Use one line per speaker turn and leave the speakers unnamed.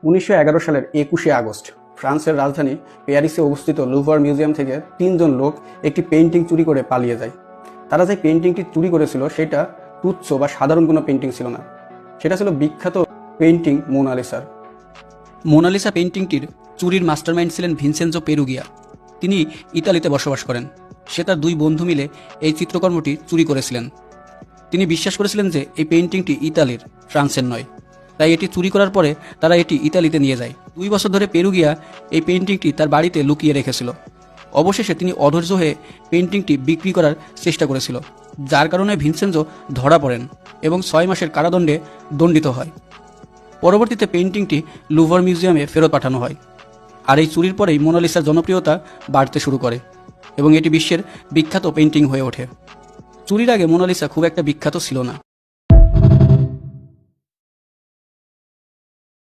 1911 সালের 21শে আগস্ট ফ্রান্সের রাজধানী প্যারিসে অবস্থিত লুভর মিউজিয়াম থেকে 3 জন লোক একটি পেইন্টিং চুরি করে পালিয়ে যায়। তারা যে পেইন্টিংটি চুরি করেছিল সেটা তুচ্ছ বা সাধারণ কোনো পেইন্টিং ছিল না, সেটা ছিল বিখ্যাত পেইন্টিং মোনালিসার।
মোনালিসা পেইন্টিংটির চুরির মাস্টারমাইন্ড ছিলেন ভিনসেনজো পেরুগিয়া। তিনি ইতালিতে বসবাস করেন। সে তার 2 বন্ধু মিলে এই চিত্রকর্মটি চুরি করেছিলেন। তিনি বিশ্বাস করেছিলেন যে এই পেইন্টিংটি ইতালির, ফ্রান্সের নয়। তাই এটি চুরি করার পরে তারা এটি ইতালিতে নিয়ে যায়। 2 বছর ধরে পেরুগিয়া এই পেইন্টিংটি তার বাড়িতে লুকিয়ে রেখেছিল। অবশেষে তিনি অধৈর্য হয়ে পেইন্টিংটি বিক্রি করার চেষ্টা করেছিল, যার কারণে ভিনসেনজো ধরা পড়েন এবং 6 মাসের কারাদণ্ডে দণ্ডিত হয়। পরবর্তীতে পেইন্টিংটি লুভর মিউজিয়ামে ফেরত পাঠানো হয়। আর এই চুরির পরেই মোনালিসার জনপ্রিয়তা বাড়তে শুরু করে এবং এটি বিশ্বের বিখ্যাত পেইন্টিং হয়ে ওঠে। চুরির আগে মোনালিসা খুব একটা বিখ্যাত ছিল না।